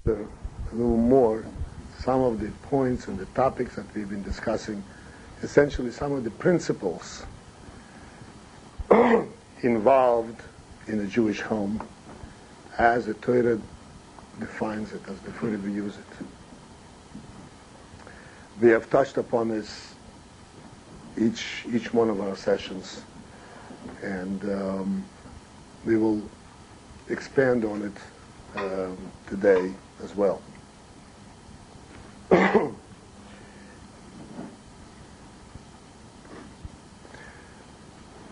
A little more some of the points and the topics that we've been discussing, essentially some of the principles involved in a Jewish home as the Torah defines it, as the Torah we use it. We have touched upon this each one of our sessions, and we will expand on it today as well.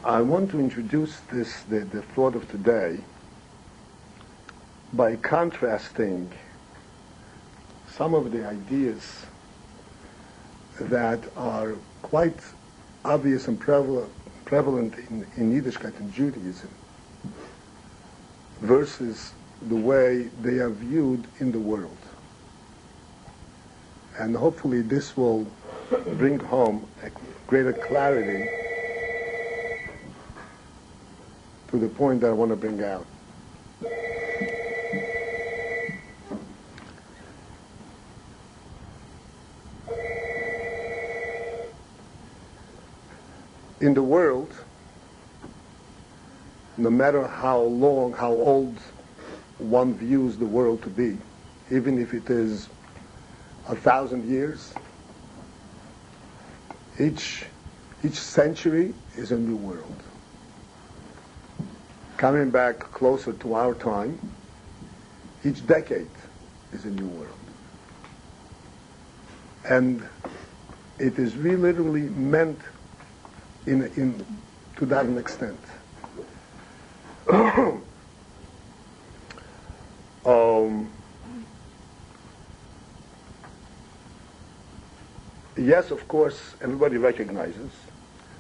I want to introduce the thought of today by contrasting some of the ideas that are quite obvious and prevalent in Yiddishkeit and Judaism versus the way they are viewed in the world. And hopefully this will bring home a greater clarity to the point that I want to bring out. In the world, no matter how old one views the world to be, even if it is 1,000 years, each century is a new world. Coming back closer to our time, each decade is a new world. And it is really literally meant to that extent. Yes, of course, everybody recognizes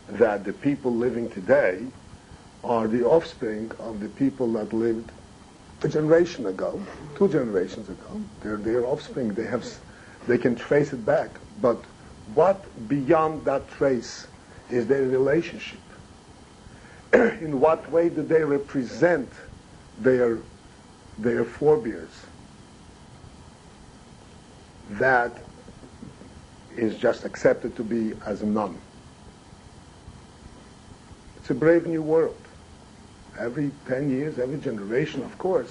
that the people living today are the offspring of the people that lived a generation ago, 2 generations ago. They're their offspring. They can trace it back. But what beyond that trace is their relationship? In what way do they represent their forebears? That is just accepted to be as a none. It's a brave new world. Every 10 years, every generation, of course,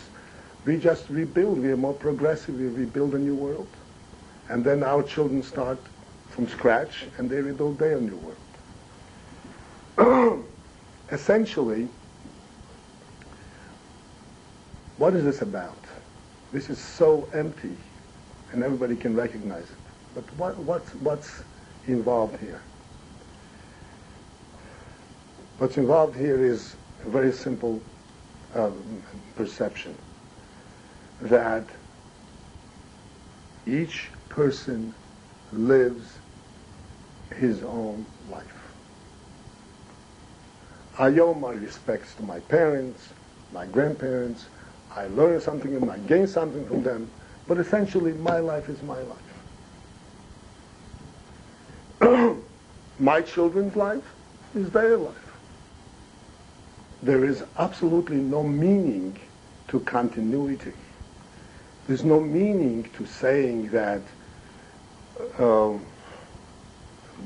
we just rebuild. We are more progressive. We rebuild a new world. And then our children start from scratch, and they rebuild their new world. Essentially, what is this about? This is so empty, and everybody can recognize it. But what's involved here? What's involved here is a very simple perception that each person lives his own life. I owe my respects to my parents, my grandparents. I learn something and I gain something from them. But essentially, my life is my life. My children's life is their life. There is absolutely no meaning to continuity. There's no meaning to saying that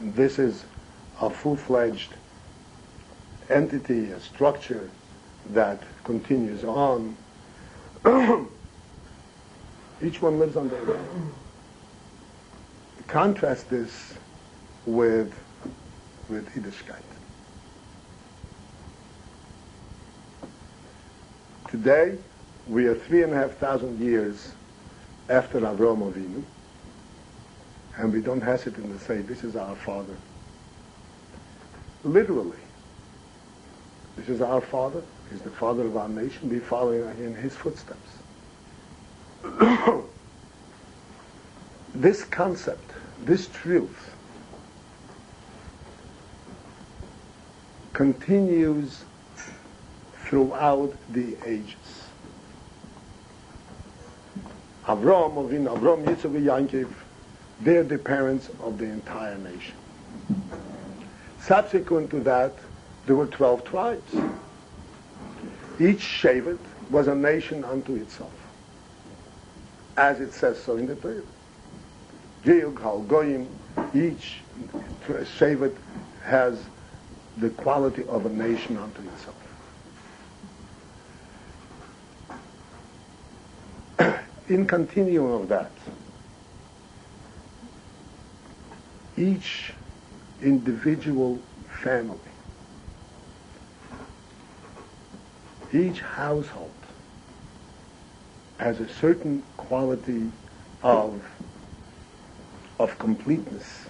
this is a full-fledged entity, a structure that continues on. Each one lives on their own. Contrast this with Yiddishkeit. Today, we are 3,500 years after Avraham Avinu, and we don't hesitate to say, this is our father. Literally. This is our father. He's the father of our nation. We follow in his footsteps. This concept, this truth, continues throughout the ages. Avraham Avinu, Avraham, Yitzchak, Yankiv, they're the parents of the entire nation. Subsequent to that, there were 12 tribes. Each Shevet was a nation unto itself. as it says so in the Torah. Gil, Hal, Goyim, each Shevet has the quality of a nation unto itself. In continuum of that, each individual family, each household has a certain quality of completeness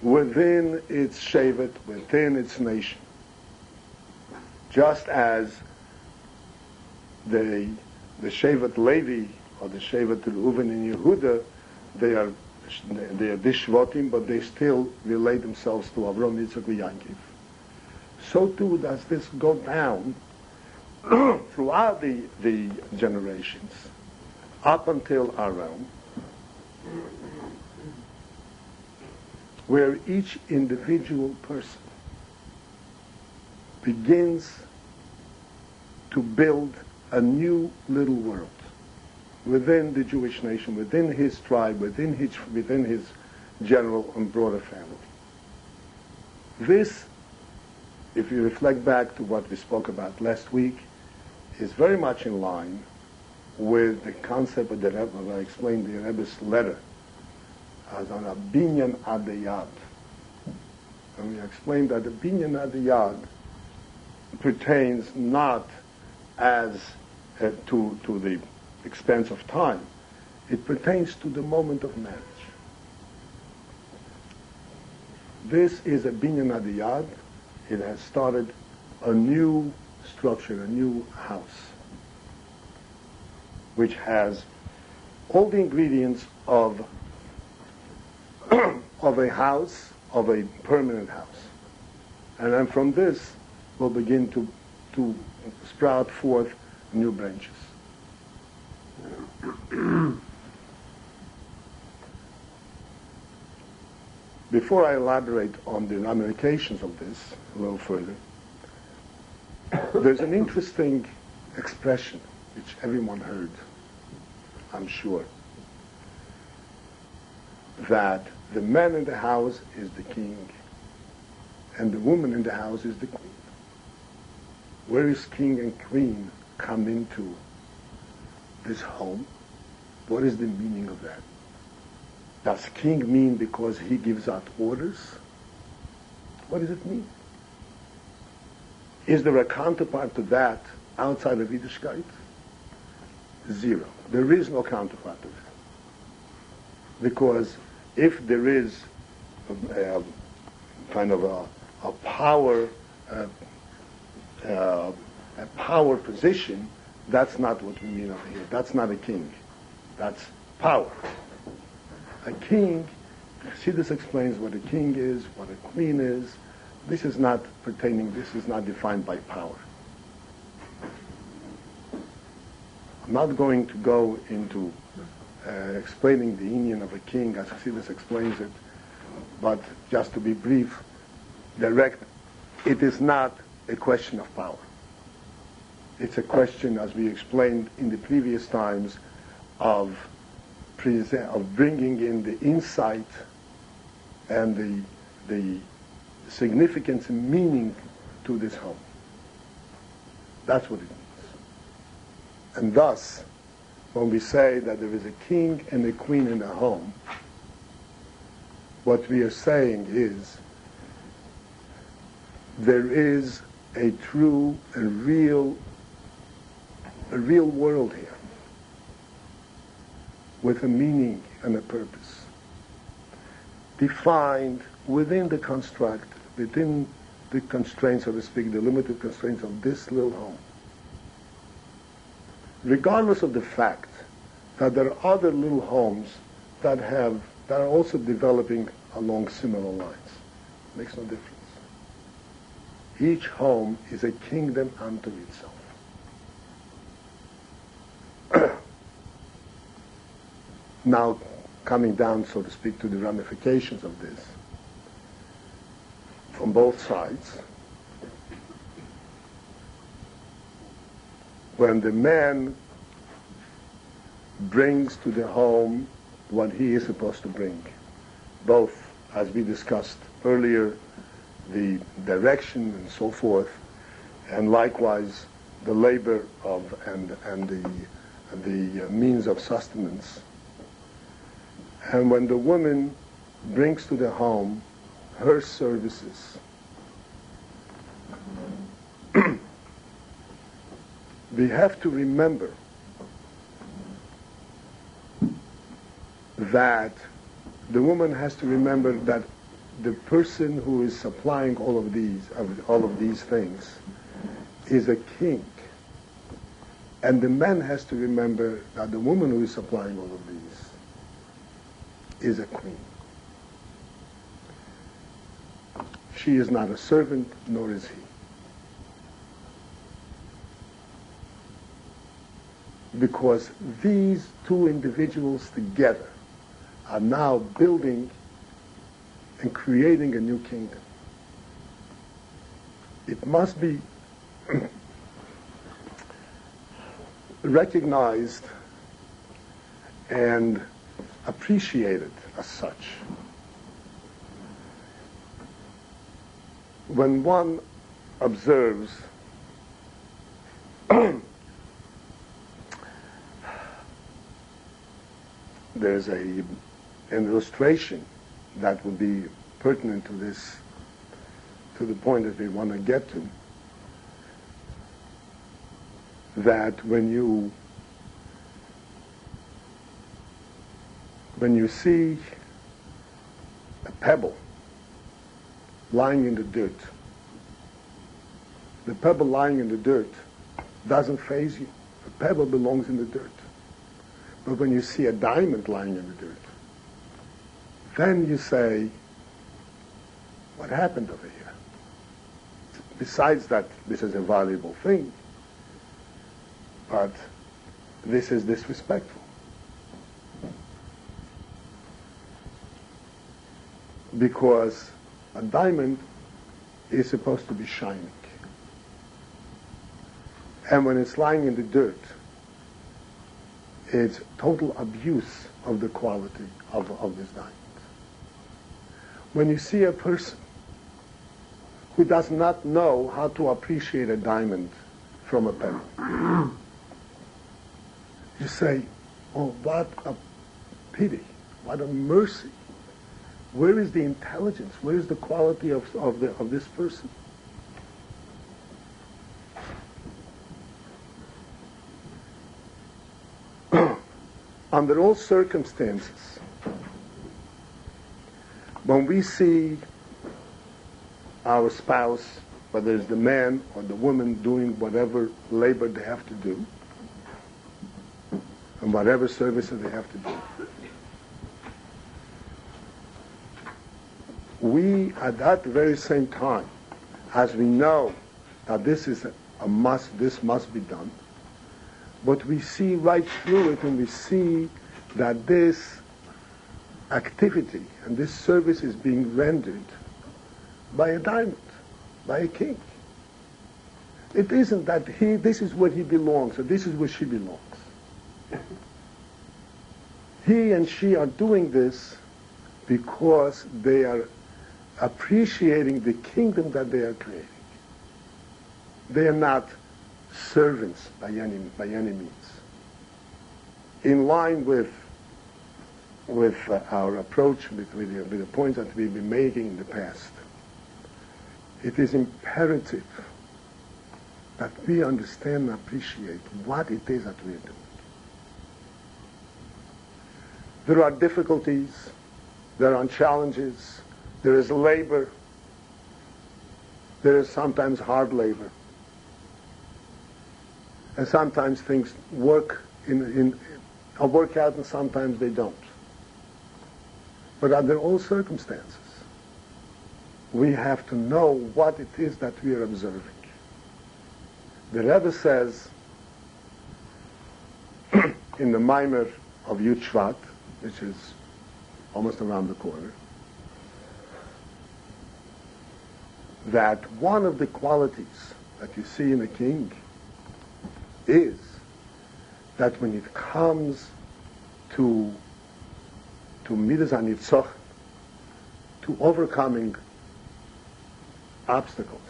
within its shevet, within its nation. Just as the shevet Levi or the shevet Reuven and Yehuda, they are dishvotim, but they still relate themselves to Avram, Yitzchak, and Yankiv. So too does this go down throughout the generations, up until our realm, where each individual person begins to build a new little world within the Jewish nation, within his tribe, within his general and broader family. This, if you reflect back to what we spoke about last week, is very much in line with the concept of the Rebbe. I explained the Rebbe's letter as on a binyan ad yad. And we explained that the binyan ad yad pertains not as to the expense of time. It pertains to the moment of marriage. This is a binyan ad yad. It has started a new structure, a new house, which has all the ingredients of a house, of a permanent house. And then from this will begin to sprout forth new branches. Before I elaborate on the ramifications of this a little further, there's an interesting expression which everyone heard, I'm sure, that the man in the house is the king and the woman in the house is the queen. Where is king and queen come into this home? What is the meaning of that? Does king mean because he gives out orders? What does it mean? Is there a counterpart to that outside of Yiddishkeit? Zero. There is no counterpart to it. Because if there is kind of a power position, that's not what we mean over here. That's not a king. That's power. A king, Chassidus explains what a king is, what a queen is. This is not defined by power. I'm not going to go into explaining the union of a king as Chassidus explains it, but just to be brief, direct, it is not a question of power. It's a question, as we explained in the previous times, of bringing in the insight and the significance and meaning to this home. That's what it means. And thus, when we say that there is a king and a queen in a home, what we are saying is there is a true and real world here with a meaning and a purpose, defined within the construct, within the constraints, so to speak, the limited constraints of this little home. Regardless of the fact that there are other little homes that are also developing along similar lines. Makes no difference. Each home is a kingdom unto itself. Now, coming down, so to speak, to the ramifications of this, from both sides, when the man brings to the home what he is supposed to bring. Both, as we discussed earlier, the direction and so forth, and likewise the labor of and the means of sustenance. And when the woman brings to the home her services, we have to remember that the woman has to remember that the person who is supplying all of these things is a king. And the man has to remember that the woman who is supplying all of these is a queen. She is not a servant, nor is he. Because these two individuals together are now building and creating a new kingdom. It must be recognized and appreciated as such. When one observes there's an illustration that would be pertinent to this, to the point that we want to get to, that when you see a pebble lying in the dirt, the pebble lying in the dirt doesn't faze you. The pebble belongs in the dirt. But when you see a diamond lying in the dirt, then you say, what happened over here? Besides that, this is a valuable thing, but this is disrespectful. Because a diamond is supposed to be shining. And when it's lying in the dirt, it's total abuse of the quality of this diamond. When you see a person who does not know how to appreciate a diamond from a pebble, you say, oh, what a pity, what a mercy. Where is the intelligence? Where is the quality of this person? Under all circumstances, when we see our spouse, whether it's the man or the woman, doing whatever labor they have to do, and whatever services they have to do, we, at that very same time, as we know that this is a must, this must be done, but we see right through it, and we see that this activity and this service is being rendered by a diamond, by a king. It isn't that this is where he belongs, or this is where she belongs. He and she are doing this because they are appreciating the kingdom that they are creating. They are not servants by any means. In line with our approach with the points that we've been making in the past, it is imperative that we understand and appreciate what it is that we are doing. There are difficulties, there are challenges, there is labor, there is sometimes hard labor. And sometimes things work work out, and sometimes they don't. But under all circumstances, we have to know what it is that we are observing. The Rebbe says in the Maimer of Yud Shvat, which is almost around the corner, that one of the qualities that you see in a king is that when it comes to midas hanitzach, to overcoming obstacles,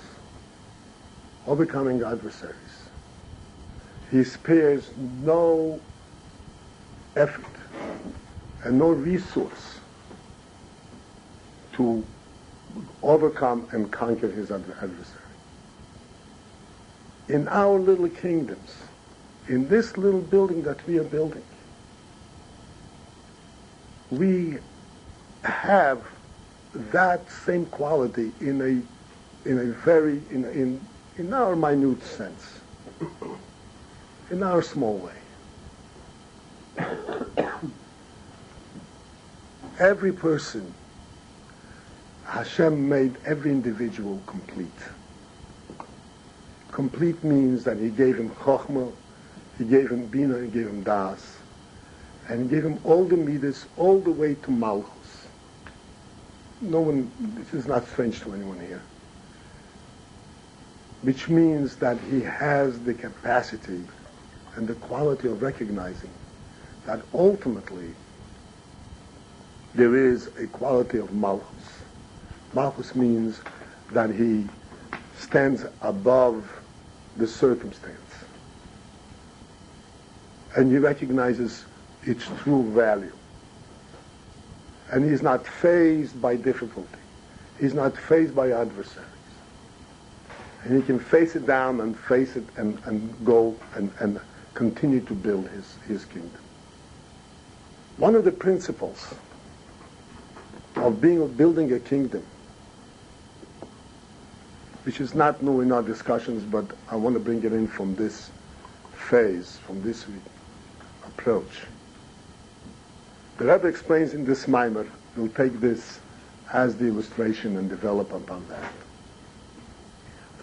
overcoming adversaries. He spares no effort and no resource to overcome and conquer his adversary. In our little kingdoms, in this little building that we are building, we have that same quality in our minute sense, in our small way. Every person, Hashem made every individual complete. Complete means that He gave him chokhmah, He gave him bina, He gave him das, and He gave him all the midas, all the way to malchus. No one, this is not strange to anyone here. Which means that he has the capacity and the quality of recognizing that ultimately there is a quality of malchus. Malchus means that he stands above the circumstance. And he recognizes its true value. And he's not fazed by difficulty. He's not fazed by adversaries. And he can face it down and face it and go and continue to build his kingdom. One of the principles of building a kingdom, which is not new in our discussions, but I want to bring it in from this phase, from this approach. The Rebbe explains in this mimer, we'll take this as the illustration and develop upon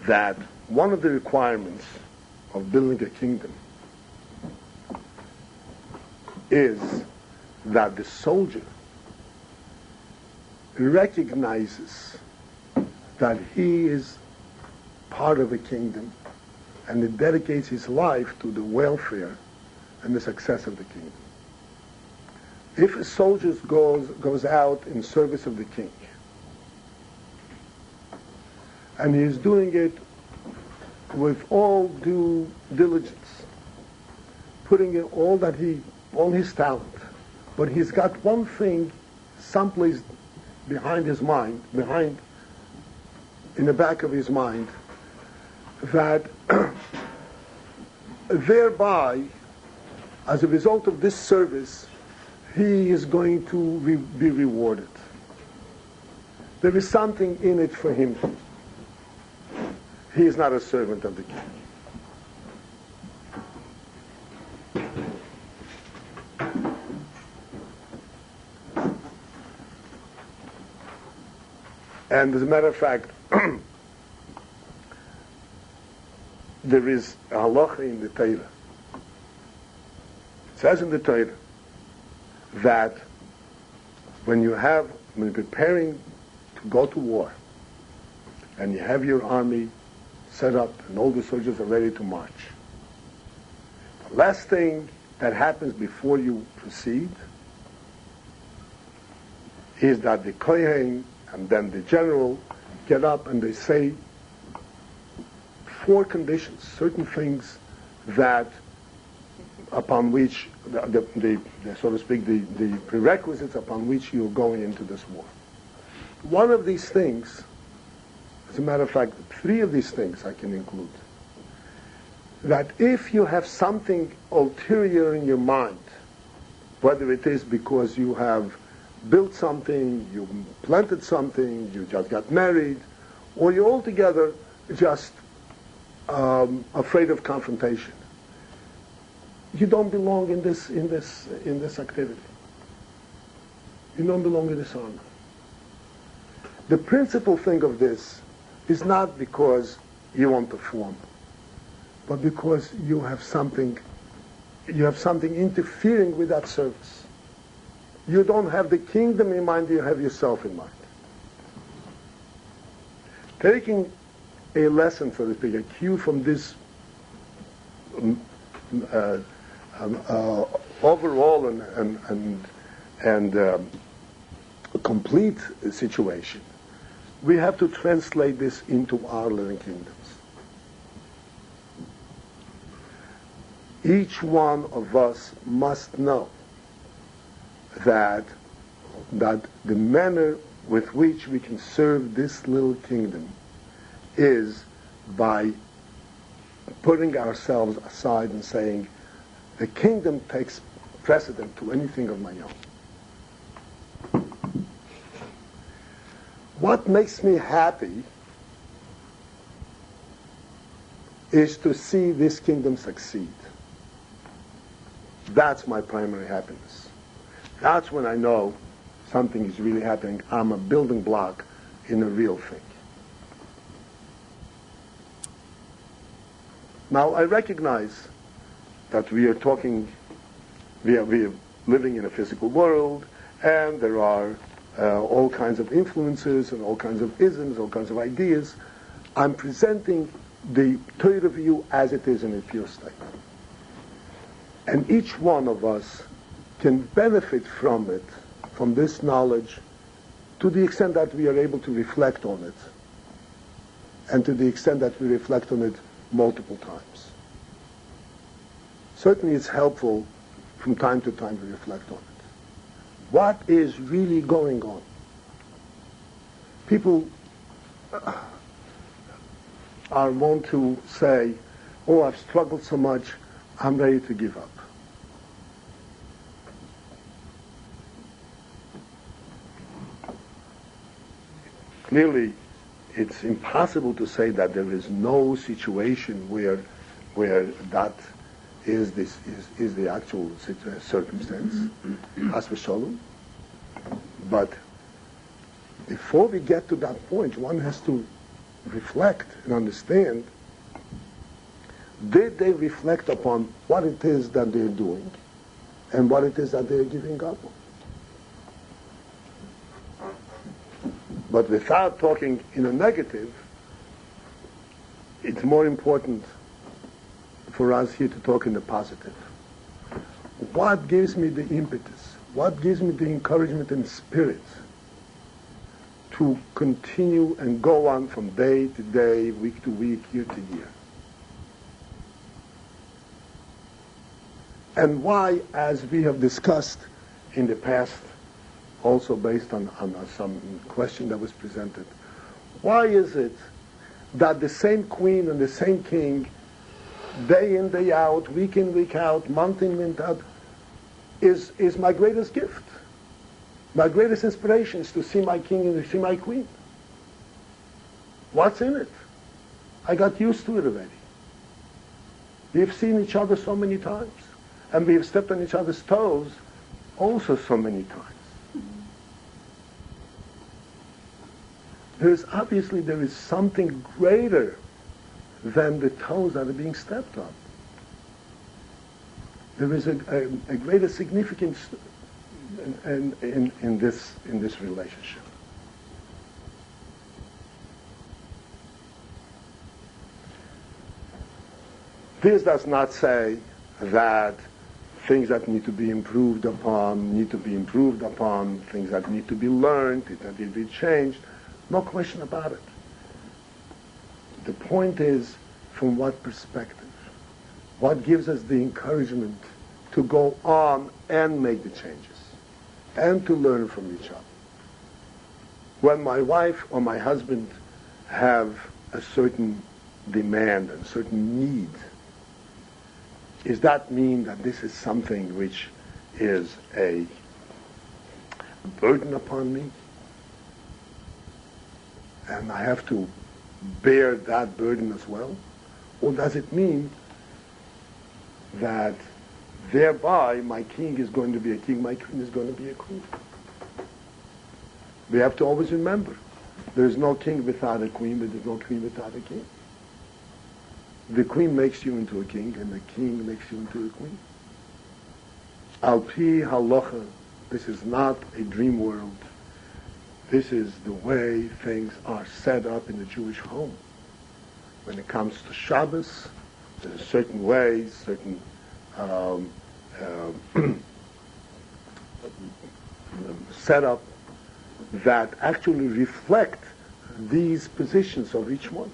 that one of the requirements of building a kingdom is that the soldier recognizes that he is part of a kingdom and he dedicates his life to the welfare and the success of the kingdom. If a soldier goes out in service of the king, and he is doing it with all due diligence, putting in all his talent, but he's got one thing someplace behind his mind, in the back of his mind, that thereby, as a result of this service, he is going to be rewarded. There is something in it for him. He is not a servant of the king. And as a matter of fact, there is a halacha in the Torah. It says in the Torah that when you're preparing to go to war, and you have your army set up and all the soldiers are ready to march, the last thing that happens before you proceed is that the kohen and then the general get up and they say 4 conditions, certain things that upon which the so to speak the prerequisites upon which you're going into this war. One of these things, as a matter of fact, 3 of these things I can include, that if you have something ulterior in your mind, whether it is because you have built something, you planted something, you just got married, or you're altogether just afraid of confrontation, you don't belong in this activity. You don't belong in this honor. The principal thing of this is not because you won't perform, but because you have something interfering with that service. You don't have the kingdom in mind, you have yourself in mind. Taking a lesson, so to speak, a cue from this overall and a complete situation, we have to translate this into our living kingdoms. Each one of us must know that the manner with which we can serve this little kingdom is by putting ourselves aside and saying, the kingdom takes precedent to anything of my own. What makes me happy is to see this kingdom succeed. That's my primary happiness. That's when I know something is really happening. I'm a building block in a real thing. Now, I recognize that we are living in a physical world, and there are all kinds of influences and all kinds of isms, all kinds of ideas. I'm presenting the Torah view as it is in a pure state. And each one of us can benefit from it, from this knowledge, to the extent that we are able to reflect on it, and to the extent that we reflect on it multiple times. Certainly it's helpful from time to time to reflect on it. What is really going on? People are wont to say, oh, I've struggled so much, I'm ready to give up. Clearly, it's impossible to say that there is no situation where that is the actual circumstance, as v'shalom. But before we get to that point, one has to reflect and understand, did they reflect upon what it is that they're doing and what it is that they're giving up on? But without talking in a negative, it's more important for us here to talk in the positive. What gives me the impetus? What gives me the encouragement and spirit to continue and go on from day to day, week to week, year to year? And why, as we have discussed in the past, also based on some question that was presented, why is it that the same queen and the same king, day in, day out, week in, week out, month in, month out, is my greatest gift? My greatest inspiration is to see my king and to see my queen. What's in it? I got used to it already. We've seen each other so many times, and we've stepped on each other's toes also so many times. There is something greater than the toes that are being stepped on. There is a greater significance in this relationship. This does not say that things that need to be improved upon, things that need to be learned, that need to be changed. No question about it. The point is, from what perspective? What gives us the encouragement to go on and make the changes and to learn from each other? When my wife or my husband have a certain demand and certain need, does that mean that this is something which is a burden upon me? And I have to bear that burden as well? Or does it mean that thereby my king is going to be a king, my queen is going to be a queen? We have to always remember, there is no king without a queen, but there is no queen without a king. The queen makes you into a king, and the king makes you into a queen. Al pi halacha, this is not a dream world. This is the way things are set up in the Jewish home. When it comes to Shabbos, there's certain ways, certain set up that actually reflect these positions of each one.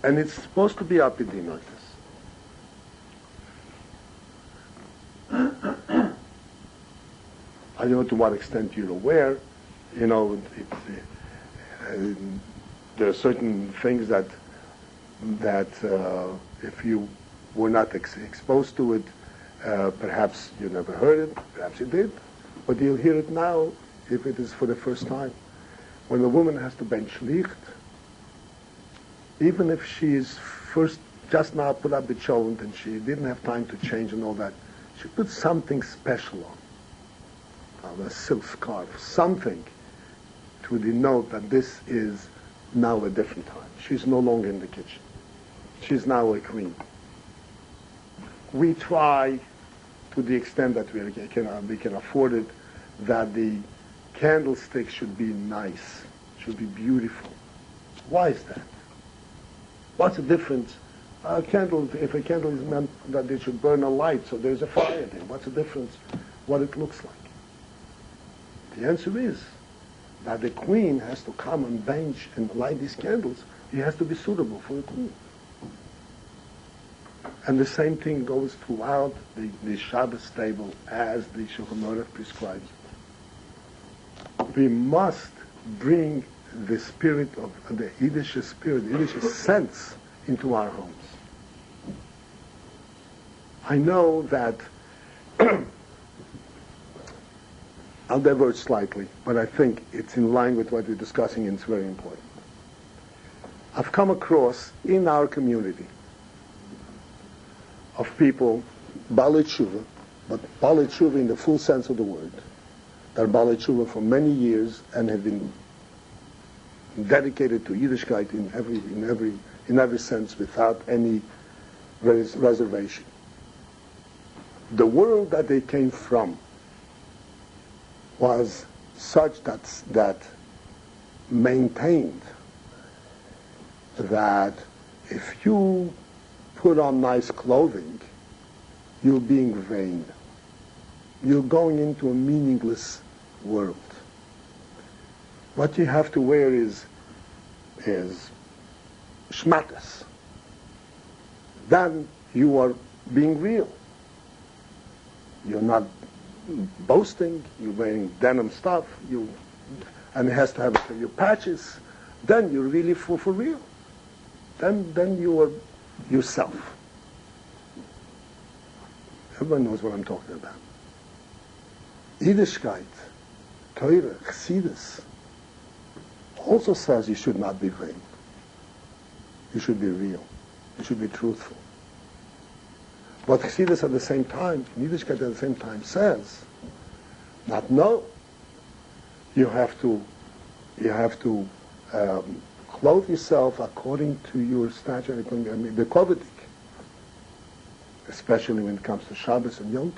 And it's supposed to be up in the like this. I don't know to what extent you're aware. There are certain things that if you were not exposed to it, perhaps you never heard it, perhaps you did, but you'll hear it now if it is for the first time. When a woman has to bench licht, even if she is first just now put up the cholent and she didn't have time to change and all that, she puts something special on, a silk scarf, something to denote that this is now a different time. She's no longer in the kitchen. She's now a queen. We try, to the extent that we can afford it, that the candlestick should be nice, should be beautiful. Why is that? What's the difference? If a candle is meant that it should burn a light, so there's a fire there. What's the difference? What it looks like. The answer is that the queen has to come and bench and light these candles. He has to be suitable for the queen. And the same thing goes throughout the Shabbos table as the Shulchan Aruch prescribes. We must bring the spirit of the Yiddish spirit, the Yiddish sense into our homes. I know that I'll divert slightly, but I think it's in line with what we're discussing and it's very important. I've come across in our community of people, Balei Tshuva, but Balei Tshuva in the full sense of the word. They're Balei Tshuva for many years and have been dedicated to Yiddishkeit in every sense without any reservation. The world that they came from was such that maintained that if you put on nice clothing, you're being vain. You're going into a meaningless world. What you have to wear is shmatas. Then you are being real. You're not boasting, you're wearing denim stuff, and it has to have your patches. Then you're really for real. Then you are yourself. Everyone knows what I'm talking about. Yiddishkeit, Torah, Chassidus, also says you should not be vain. You should be real. You should be truthful. But Chassidus at the same time, Yiddishkeit at the same time says, not no. You have to clothe yourself according to your stature, the kovedik, especially when it comes to Shabbos and Yom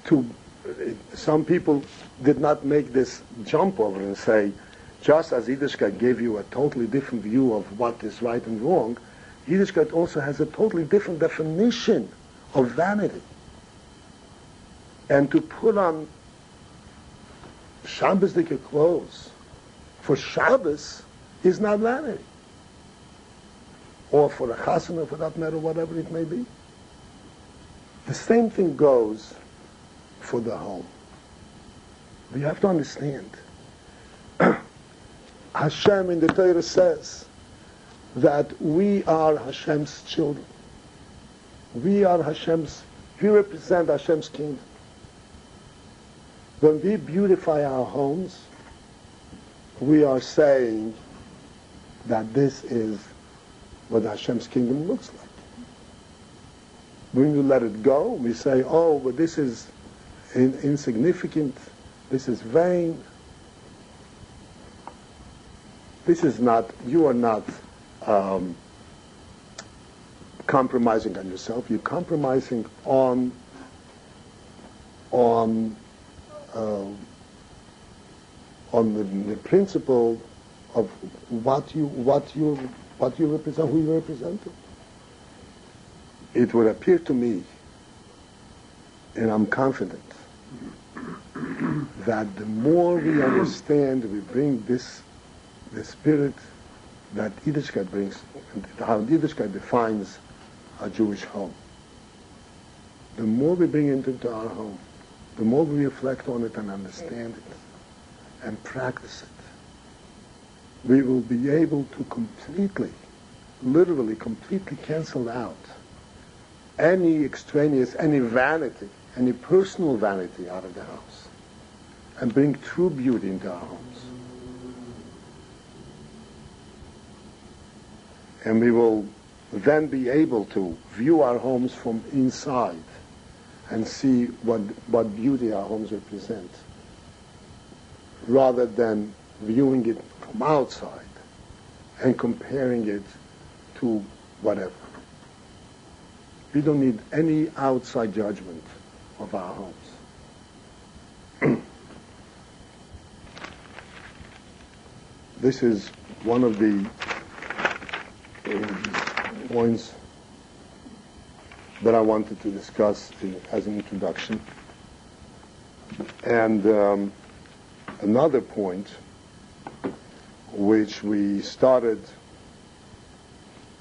Tov. Some people did not make this jump over and say, just as Yiddishkeit gave you a totally different view of what is right and wrong, Yiddishkeit also has a totally different definition of vanity. And to put on Shabbos-like clothes for Shabbos is not vanity. Or for a chasana, for that matter, whatever it may be. The same thing goes for the home. We have to understand. Hashem in the Torah says that we are Hashem's children. We represent Hashem's kingdom. When we beautify our homes, we are saying that this is what Hashem's kingdom looks like. When you let it go, we say, oh, but this is insignificant, this is vain. This is not, you are not compromising on yourself, you're compromising on the principle of what you represent, who you represent. it would appear to me, and I'm confident, that the more we understand, we bring the spirit that Yiddishkeit brings, and how Yiddishkeit defines a Jewish home. The more we bring it into our home, the more we reflect on it and understand it and practice it, we will be able to completely, literally completely cancel out any extraneous, any vanity, any personal vanity out of the house, and bring true beauty into our homes. And we will then be able to view our homes from inside and see what beauty our homes represent, rather than viewing it from outside and comparing it to whatever. We don't need any outside judgment of our homes. This is one of the points that I wanted to discuss as an introduction. And another point which we started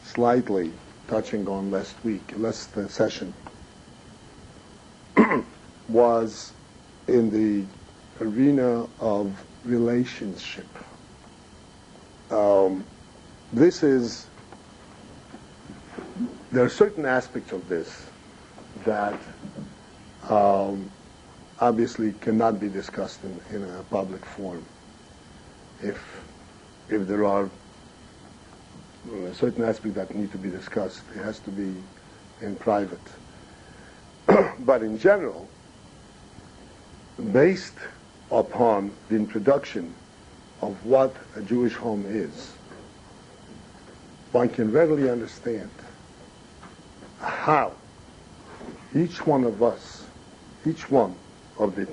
slightly touching on last session was in the arena of relationship. There are certain aspects of this that obviously cannot be discussed in a public forum. If there are certain aspects that need to be discussed, it has to be in private. But in general, based upon the introduction of what a Jewish home is, one can readily understand how each one of us, each one of the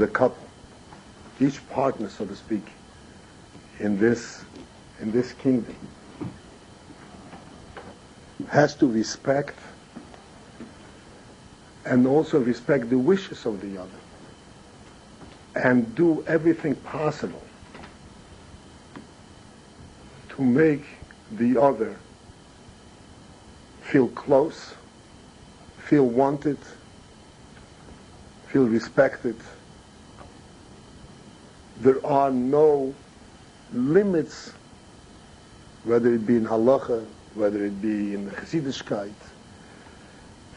couple, each partner, so to speak, in this kingdom, has to respect and also respect the wishes of the other, and do everything possible to make the other feel close, feel wanted, feel respected. There are no limits, whether it be in halacha, whether it be in Chassidishkeit,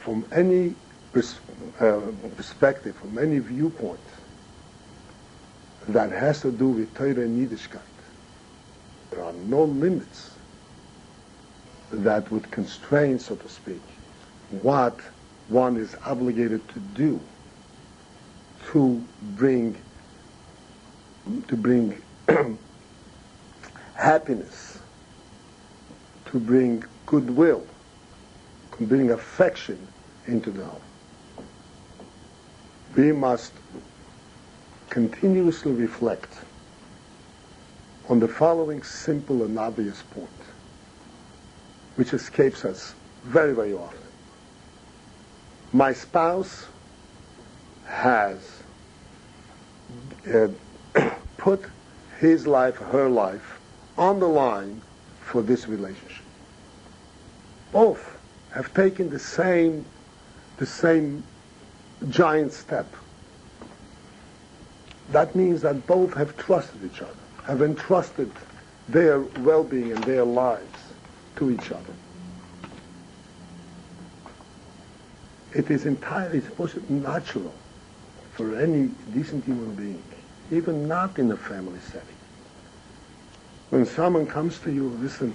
from any perspective, from any viewpoint that has to do with Torah and Yiddishkeit. There are no limits that would constrain, so to speak, what one is obligated to do to bring happiness, to bring goodwill, to bring affection into the home. We must continuously reflect on the following simple and obvious point, which escapes us very, very often. My spouse has put his life, her life, on the line for this relationship. Both have taken the same giant step. That means that both have trusted each other, have entrusted their well-being and their lives to each other. It is entirely natural for any decent human being, even not in a family setting. When someone comes to you, listen,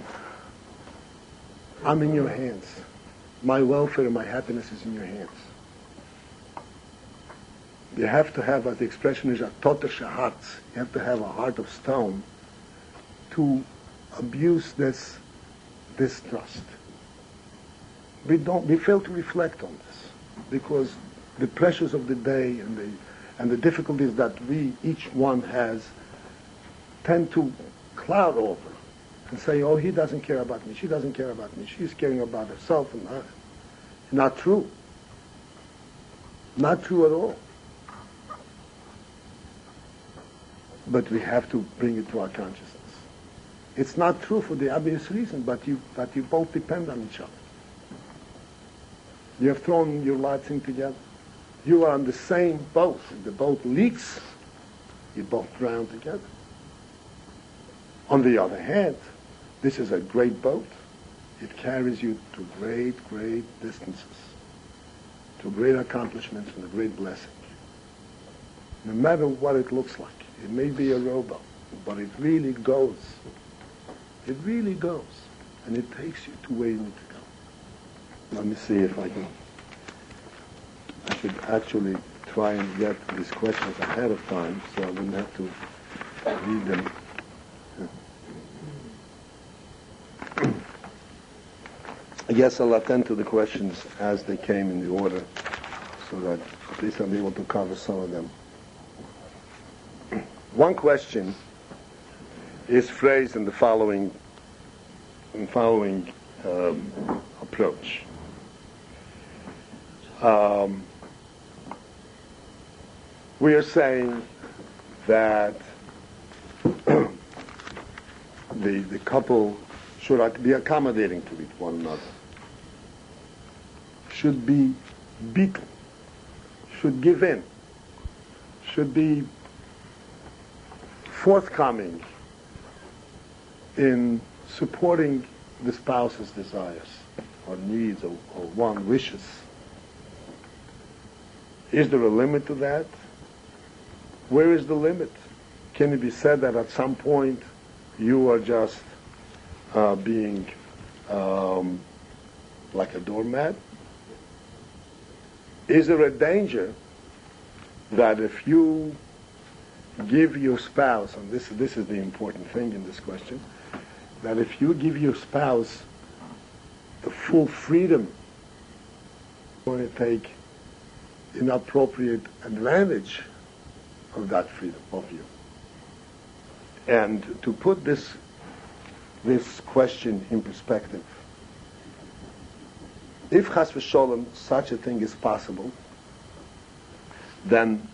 I'm in your hands. My welfare and my happiness is in your hands. You have to have, as the expression is, a totesh heart. You have to have a heart of stone to abuse this trust. We fail to reflect on this because the pressures of the day and the difficulties that each one has tend to cloud over and say, oh, he doesn't care about me, she doesn't care about me, she's caring about herself and her. Not true. Not true at all. But we have to bring it to our consciousness. It's not true for the obvious reason, but you both depend on each other. You have thrown your lives in together. You are on the same boat. If the boat leaks, you both drown together. On the other hand, this is a great boat. It carries you to great, great distances, to great accomplishments and a great blessing. No matter what it looks like. It may be a rowboat, but it really goes. It really goes. And it takes you to where you need to go. Let me see if I should actually try and get these questions ahead of time so I wouldn't have to read them. I guess I'll attend to the questions as they came in the order so that at least I'll be able to cover some of them. One question is phrased in the following approach. We are saying that the couple should be accommodating to one another, should be beaten, should give in, should be forthcoming in supporting the spouse's desires or needs or one wishes. Is there a limit to that? Where is the limit? Can it be said that at some point you are just being like a doormat? Is there a danger that if you give your spouse, and this is the important thing in this question, that if you give your spouse the full freedom, you're going to take inappropriate advantage of that freedom of you. And to put this question in perspective, if chas v'sholem such a thing is possible, then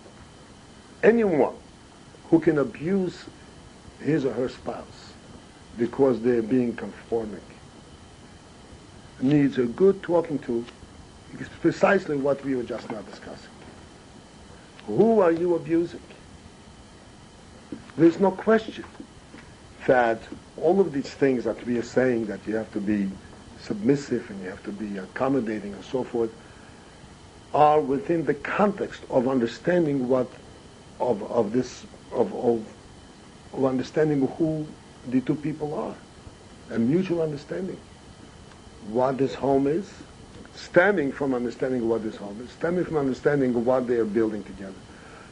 anyone who can abuse his or her spouse because they're being conforming needs a good talking to. It's precisely what we were just now discussing. Who are you abusing? There's no question that all of these things that we are saying, that you have to be submissive and you have to be accommodating and so forth, are within the context of understanding of understanding who the two people are, a mutual understanding what this home is, stemming from understanding what this home is, stemming from understanding what they are building together,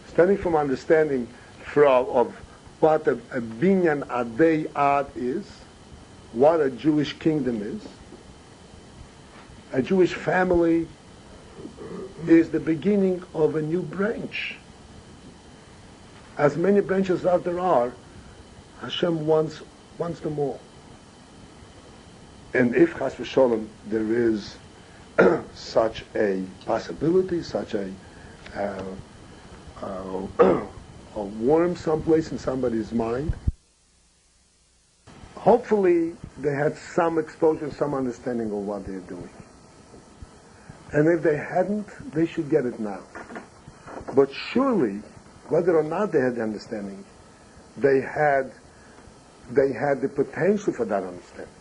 stemming from understanding of what a binyan adei ad is, what a Jewish kingdom is. A Jewish family is the beginning of a new branch. As many branches as there are, Hashem wants them all. And if chas v'sholem there is such a possibility, such a worm someplace in somebody's mind, hopefully they had some exposure, some understanding of what they're doing. And if they hadn't, they should get it now. But surely, whether or not they had the understanding, they had the potential for that understanding.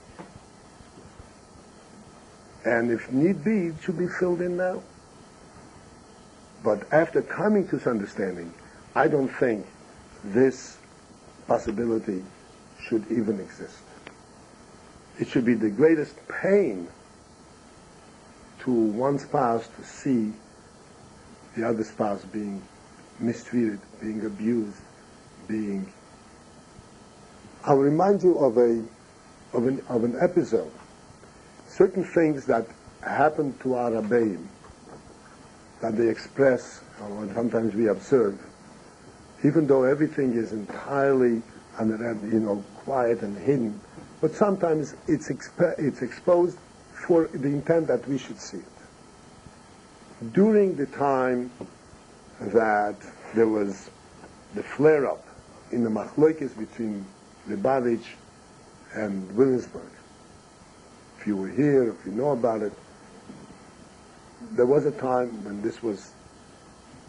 And if need be, it should be filled in now. But after coming to this understanding, I don't think this possibility should even exist. It should be the greatest pain to one spouse to see the other spouse being mistreated, being abused, being... I'll remind you of an episode. Certain things that happen to our Rabbeim, that they express, or sometimes we observe, even though everything is entirely quiet and hidden, but sometimes it's exposed for the intent that we should see it. During the time that there was the flare-up in the machloikis between Lubavitch and Williamsburg, if you were here, if you know about it, there was a time when this was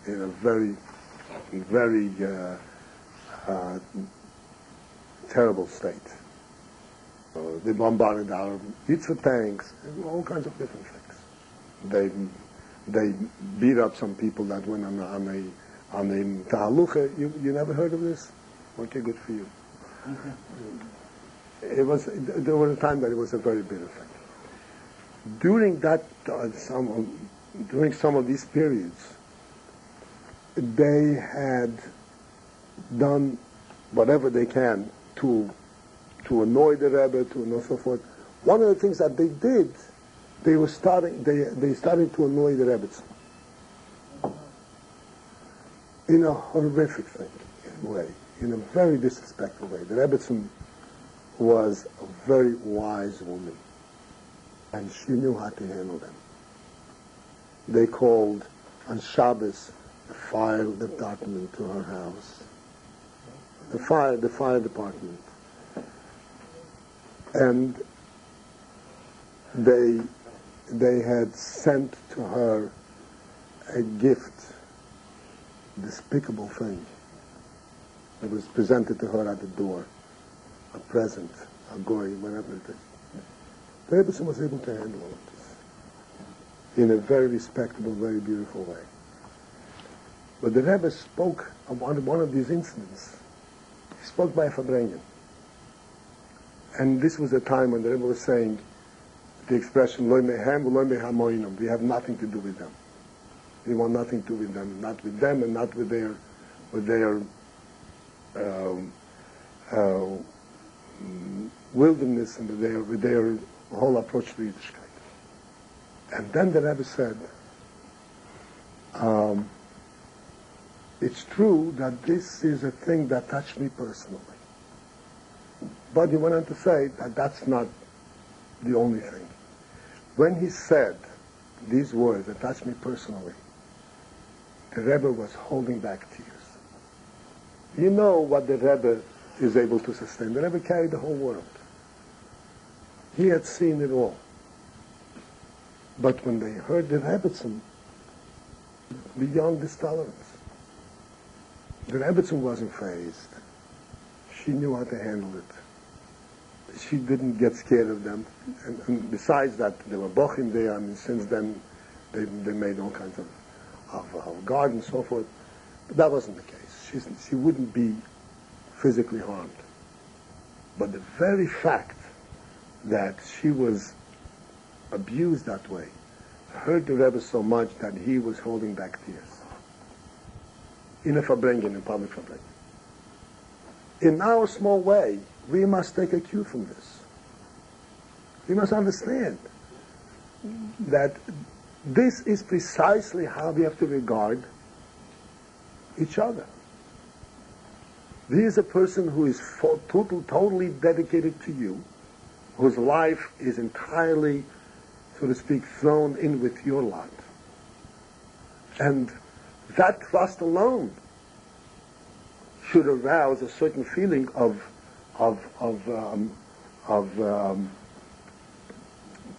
in a very, very terrible state. They bombarded our pizza tanks, and all kinds of different things. They beat up some people that went on a tahalucha. You never heard of this? Okay, good for you. There was a time that it was a very bitter thing. During that, during some of these periods, they had done whatever they can to annoy the Rebbe, and so forth. One of the things that they did, they started to annoy the Rebbetzin in a horrific way, in a very disrespectful way. The Rebbetzin was a very wise woman, and she knew how to handle them. They called on Shabbos the fire department to her house. The fire department. And they had sent to her a gift, despicable thing. It was presented to her at the door, a present, a goy, whatever it is. The Rebbe was able to handle all of this in a very respectable, very beautiful way. But the Rebbe spoke of one of these incidents. He spoke by a Fabrengen. And this was a time when the Rebbe was saying the expression, Loi mehem, Loi mehamoinum. We have nothing to do with them. We want nothing to do with them, not with them and not with their wilderness and with their whole approach to Yiddishkeit. And then the Rebbe said, it's true that this is a thing that touched me personally. But he went on to say that that's not the only thing. When he said these words that touched me personally, the Rebbe was holding back tears. You know what the Rebbe is able to sustain. The Rebbe carried the whole world. He had seen it all. But when they heard the Rebbetzin, beyond this tolerance, the Rebbetzin wasn't fazed. She knew how to handle it. She didn't get scared of them. And besides that, there were bochim there. I mean, since then, they made all kinds of gardens and so forth. But that wasn't the case. She wouldn't be physically harmed. But the very fact that she was abused that way hurt the Rebbe so much that he was holding back tears. In a Fabrengen, in public Fabrengen. In our small way, we must take a cue from this. We must understand that this is precisely how we have to regard each other. There is a person who is totally dedicated to you, whose life is entirely, so to speak, thrown in with your lot. And that trust alone should arouse a certain feeling of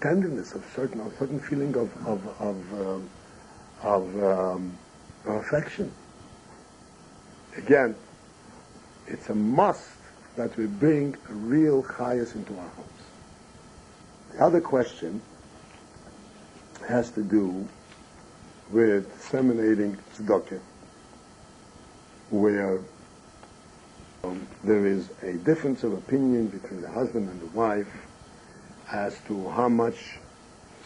tenderness, a certain feeling of affection. Again, it's a must that we bring a real chayas into our homes. The other question has to do with disseminating tzedakah, where there is a difference of opinion between the husband and the wife as to how much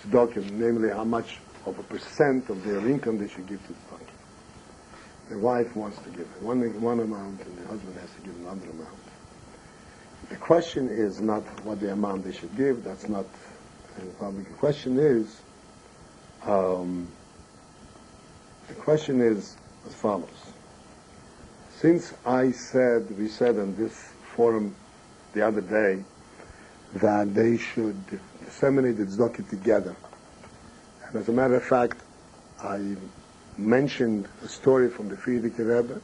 tzedakah, namely how much of a percent of their income they should give to tzedakah. The wife wants to give one amount and the husband has to give another amount. The question is not what the amount they should give, that's not in public. The question is as follows. Since we said on this forum the other day that they should disseminate the tzedakah together. And as a matter of fact, I mentioned a story from the Frierdiker Rebbe,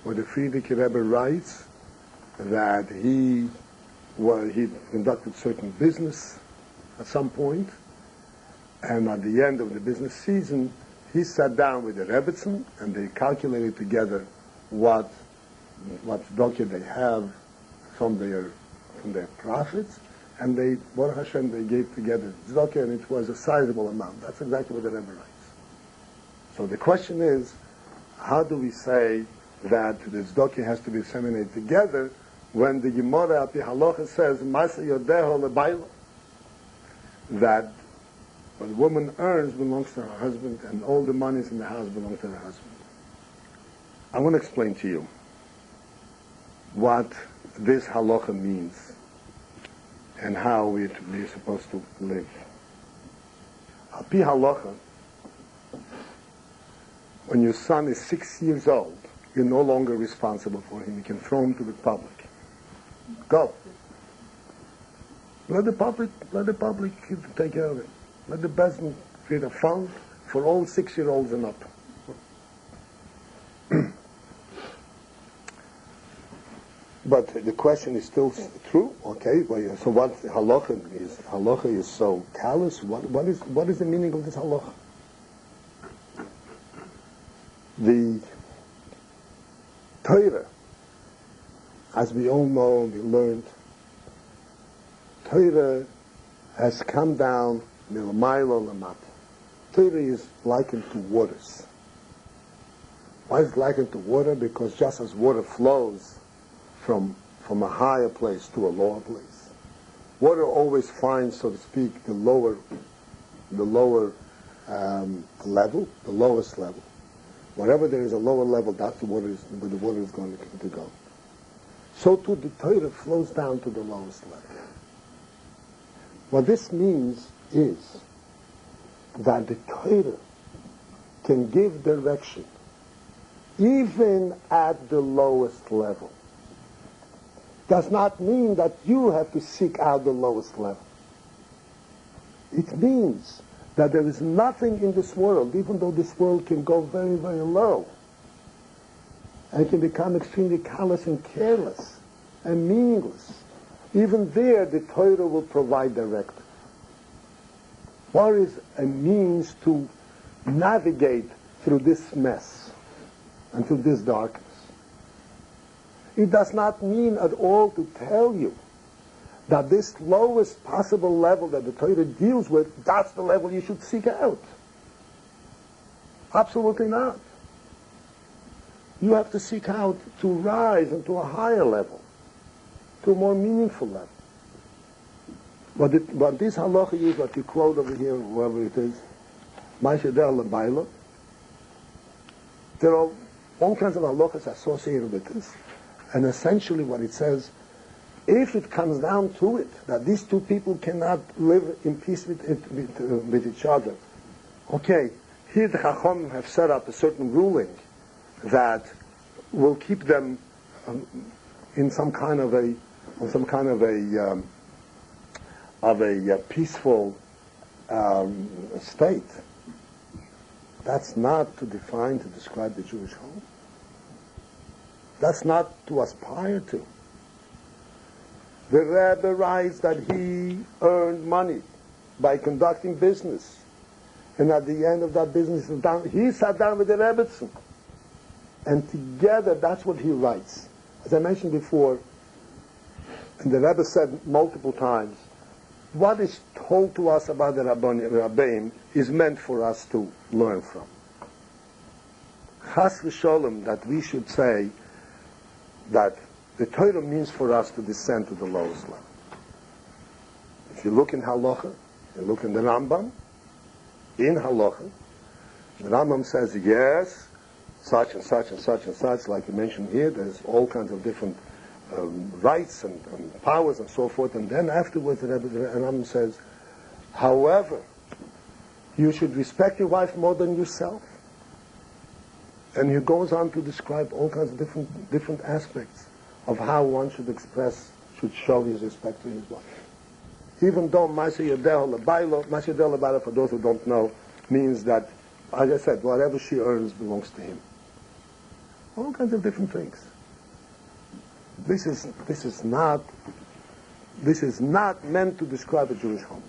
where the Frierdiker Rebbe writes that he conducted certain business at some point, and at the end of the business season, he sat down with the Rebbetzin, and they calculated together what tzedakah they have from their profits, and they, Baruch Hashem, they gave together tzedakah, and it was a sizable amount. That's exactly what the Rebbe writes. So the question is, how do we say that the tzedakah has to be disseminated together when the Gemara at the Halacha says, Masa yodeho lebaylo, that what a woman earns belongs to her husband, and all the monies in the house belong to her husband? I want to explain to you what this halacha means and how we're supposed to live. Al pi halacha, when your son is 6 years old, you're no longer responsible for him. You can throw him to the public. Go. Let the public take care of it. Let the Bezdin create a fund for all 6-year-olds and up. But the question is still true, okay? So what halacha is so callous. What is the meaning of this halacha? The Torah, as we all know, we learned, Torah has come down milmaylo lamata. Torah is likened to waters. Why is it likened to water? Because just as water flows from a higher place to a lower place, water always finds, so to speak, the lower level, the lowest level. Wherever there is a lower level, that's where the water is going to go. So too the Torah flows down to the lowest level. What this means is that the Torah can give direction even at the lowest level. Does not mean that you have to seek out the lowest level. It means that there is nothing in this world, even though this world can go very, very low, and can become extremely callous and careless and meaningless. Even there, the Torah will provide direction. What is a means to navigate through this mess and through this darkness? It does not mean at all to tell you that this lowest possible level that the Torah deals with, that's the level you should seek out. Absolutely not. You have to seek out to rise into a higher level, to a more meaningful level. But this halacha is what you quote over here, whoever it is, Ma'aseh L'Baylo. There are all kinds of halachas associated with this. And essentially what it says, if it comes down to it, that these two people cannot live in peace with each other, okay, here the Chacham have set up a certain ruling that will keep them in some kind of a peaceful state. That's not to define, to describe the Jewish home. That's not to aspire to. The Rebbe writes that he earned money by conducting business. And at the end of that business, he sat down with the Rebbetzin. And together, that's what he writes. As I mentioned before, and the Rebbe said multiple times, what is told to us about the Rabbeim is meant for us to learn from. Chas v'sholem, that we should say that the Torah means for us to descend to the lowest level. If you look in Halacha, you look in the Rambam, in Halacha, the Rambam says, yes, such and such and such and such, like you mentioned here, there's all kinds of different rights and powers and so forth, and then afterwards the Rambam says, however, you should respect your wife more than yourself. And he goes on to describe all kinds of different aspects of how one should show his respect to his wife. Even though Masya Yadeh Labailo, Masya Yadeh Labailo, for those who don't know, means that, as I said, whatever she earns belongs to him. All kinds of different things. This is not meant to describe a Jewish home.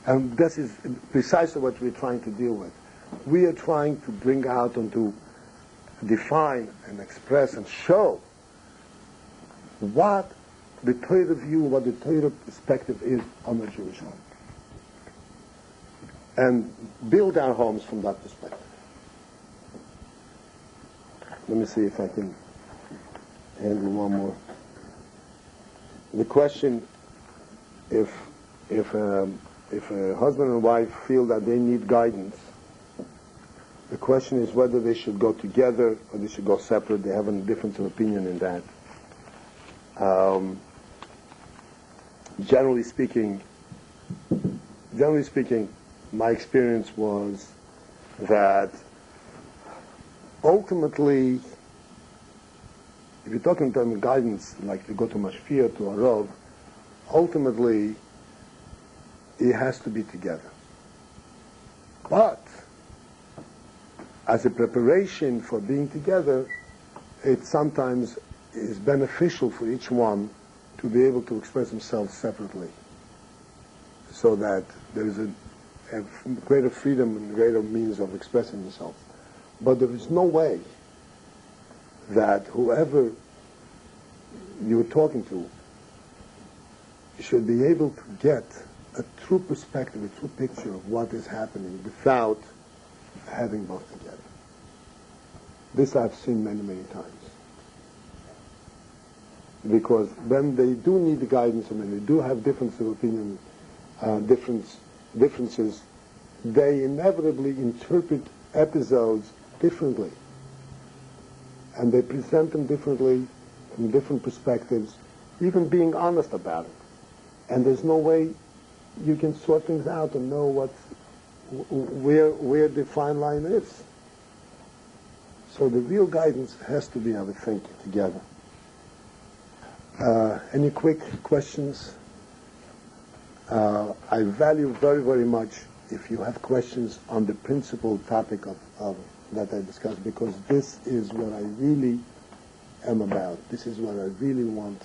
And this is precisely what we're trying to deal with. We are trying to bring out and to define and express and show what the Torah view, what the Torah perspective is on the Jewish home. And build our homes from that perspective. Let me see if I can handle one more. The question, if a husband and wife feel that they need guidance, the question is whether they should go together or they should go separate. They have a difference of opinion in that. Generally speaking, my experience was that ultimately, if you're talking in terms of guidance, like to go to Mashpia, to a Rav, ultimately, it has to be together. But, as a preparation for being together, it sometimes is beneficial for each one to be able to express themselves separately, so that there is a greater freedom and greater means of expressing themselves. But there is no way that whoever you're talking to should be able to get a true perspective, a true picture of what is happening without having both together. This I've seen many, many times. Because when they do need the guidance and when they do have difference of opinion, differences, they inevitably interpret episodes differently. And they present them differently, from different perspectives, even being honest about it. And there's no way you can sort things out and know where the fine line is. So the real guidance has to be, I would think, together. Any quick questions? I value very, very much if you have questions on the principal topic of that I discussed, because this is what I really am about. This is what I really want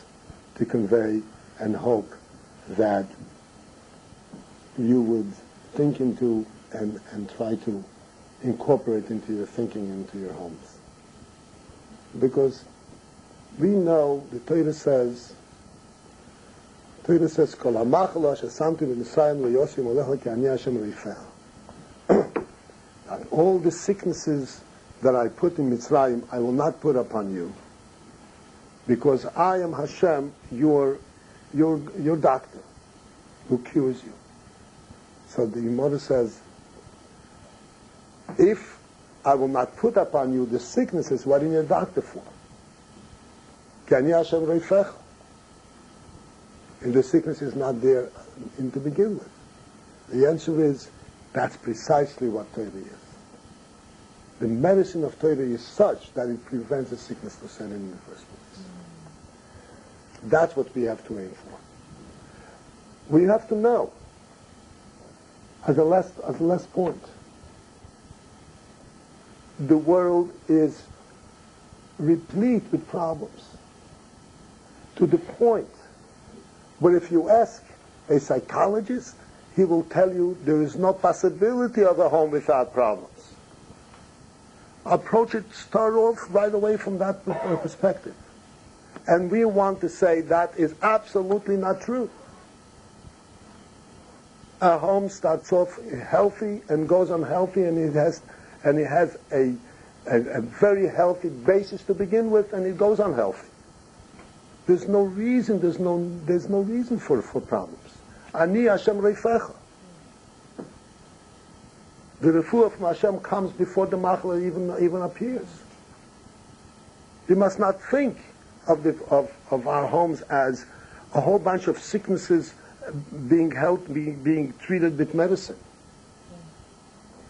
to convey and hope that you would think into and try to incorporate into your thinking, into your homes. Because we know the Torah says, Kol hamachla shesamti b'Mitzrayim le'yosim olecha ki ani Hashem reifecha. All the sicknesses that I put in Mitzrayim, I will not put upon you, because I am Hashem, your doctor, who cures you. So the Gemara says, if I will not put upon you the sicknesses, what are you a doctor for? Ki ani Hashem reifecha. If the sickness is not there to begin with. The answer is, that's precisely what Torah is. The medicine of Torah is such that it prevents the sickness from setting in the first place. That's what we have to aim for. We have to know, as a last point, the world is replete with problems, to the point where if you ask a psychologist, he will tell you there is no possibility of a home without problems. Approach it, start off right away from that perspective. And we want to say that is absolutely not true. A home starts off healthy and goes unhealthy, and it has a very healthy basis to begin with, and it goes unhealthy. There's no reason for problems. Ani Hashem reifecha. The refuah from Hashem comes before the machla even appears. We must not think of our homes as a whole bunch of sicknesses being treated with medicine.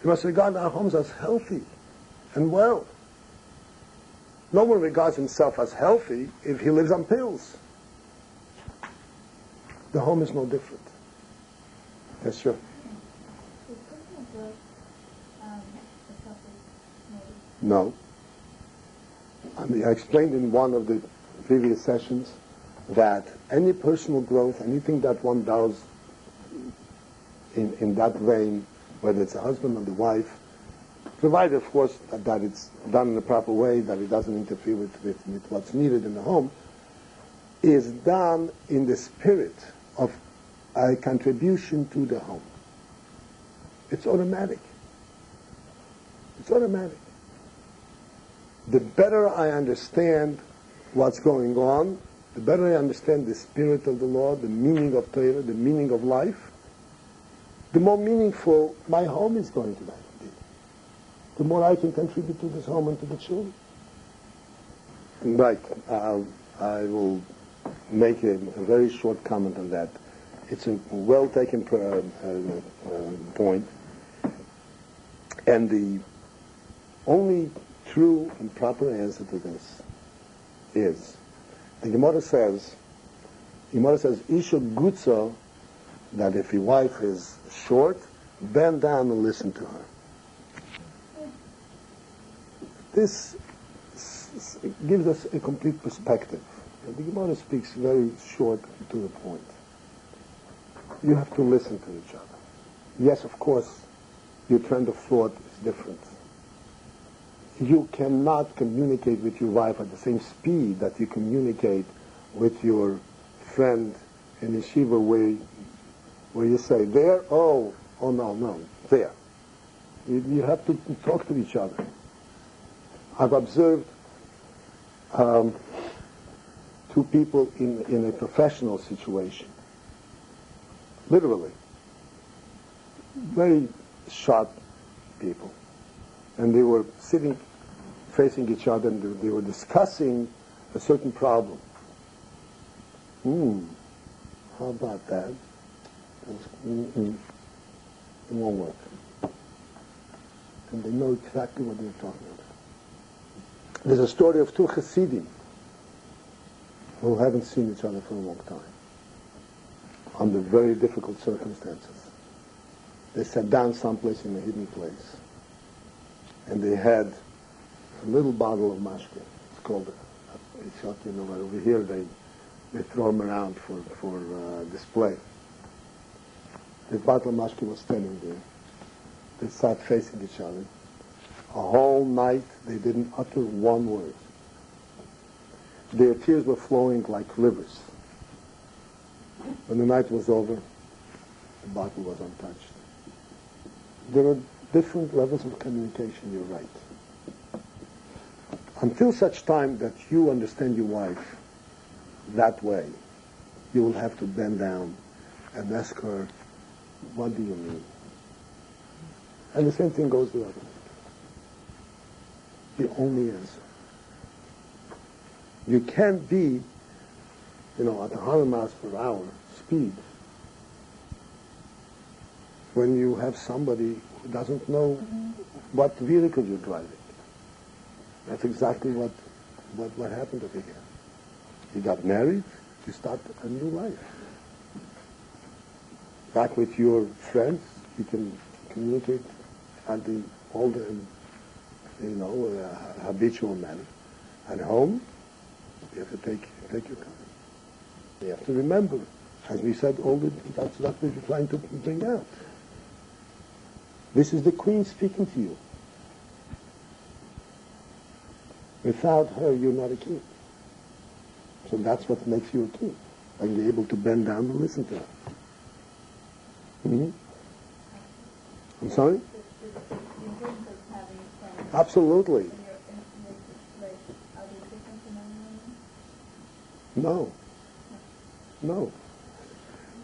We must regard our homes as healthy and well. No one regards himself as healthy if he lives on pills. The home is no different. Yes, sure. Is personal growth a selfish motive? No. I mean, I explained in one of the previous sessions that any personal growth, anything that one does in that vein, whether it's a husband or the wife, provided, of course, that it's done in a proper way, that it doesn't interfere with what's needed in the home, is done in the spirit of a contribution to the home. It's automatic. It's automatic. The better I understand what's going on, the better I understand the spirit of the Lord, the meaning of Torah, the meaning of life, the more meaningful my home is going to be. The more I can contribute to this home and to the children. Right. I will make a very short comment on that. It's a well-taken point. And the only true and proper answer to this is, the Gemara says, Isha Gutza, that if your wife is short, bend down and listen to her. This gives us a complete perspective. The Gemara speaks very short to the point. You have to listen to each other. Yes, of course, your trend of thought is different. You cannot communicate with your wife at the same speed that you communicate with your friend in yeshiva where you say, there, oh no, there. You have to talk to each other. I've observed two people in a professional situation, literally, very sharp people, and they were sitting facing each other and they were discussing a certain problem. How about that? It won't work. And they know exactly what they're talking about. There's a story of two Hasidim who haven't seen each other for a long time, under very difficult circumstances. They sat down someplace in a hidden place, and they had a little bottle of mashke. It's called a shot, over here they throw them around for display. This bottle of mashke was standing there. They sat facing each other. A whole night they didn't utter one word. Their tears were flowing like rivers. When the night was over, the bottle was untouched. There are different levels of communication, you're right. Until such time that you understand your wife that way, you will have to bend down and ask her, what do you mean? And the same thing goes the other way. The only answer. You can't be, at 100 miles per hour speed when you have somebody who doesn't know what vehicle you're driving. That's exactly what happened over here. You got married, you start a new life. Back with your friends, you can communicate at all the habitual manner. At home, you have to take your time. You have to remember, as we said, that's what we're trying to bring out. This is the Queen speaking to you. Without her, you're not a king. So that's what makes you a king. And you're able to bend down and listen to her. Mm-hmm. I'm sorry? The importance of having friends. Absolutely. When you're in like, are they different from men and women? No.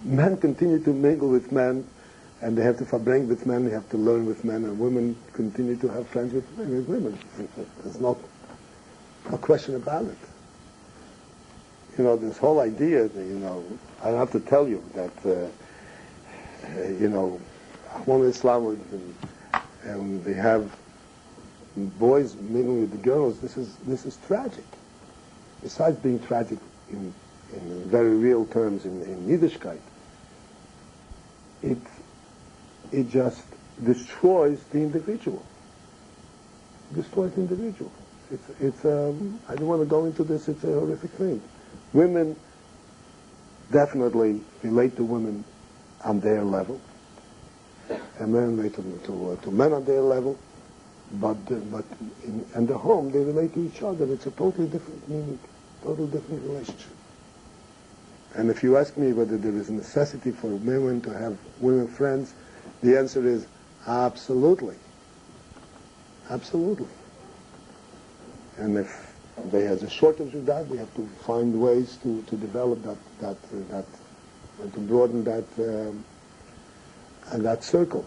Men continue to mingle with men, and they have to verbring with men, they have to learn with men, and women continue to have friends with women. There's no question about it. This whole idea, I have to tell you that, Ahmad Islam, and they have boys mingling with the girls, this is tragic. Besides being tragic in in very real terms in Yiddishkeit, it just destroys the individual. Destroys the individual. I don't want to go into this, it's a horrific thing. Women definitely relate to women on their level, and men relate to men on their level, but in the home they relate to each other. It's a totally different meaning, totally different relationship. And if you ask me whether there is a necessity for women to have women friends, the answer is absolutely. Absolutely. And if there is a shortage of that, we have to find ways to develop that and to broaden that circle.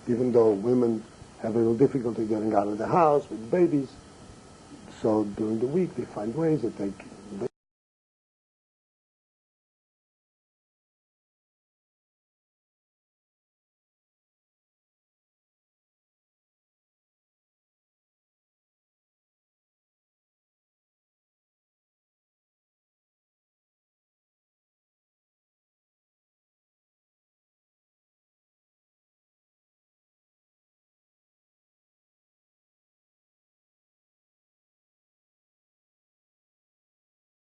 Even though women have a little difficulty getting out of the house with babies, so during the week they find ways that they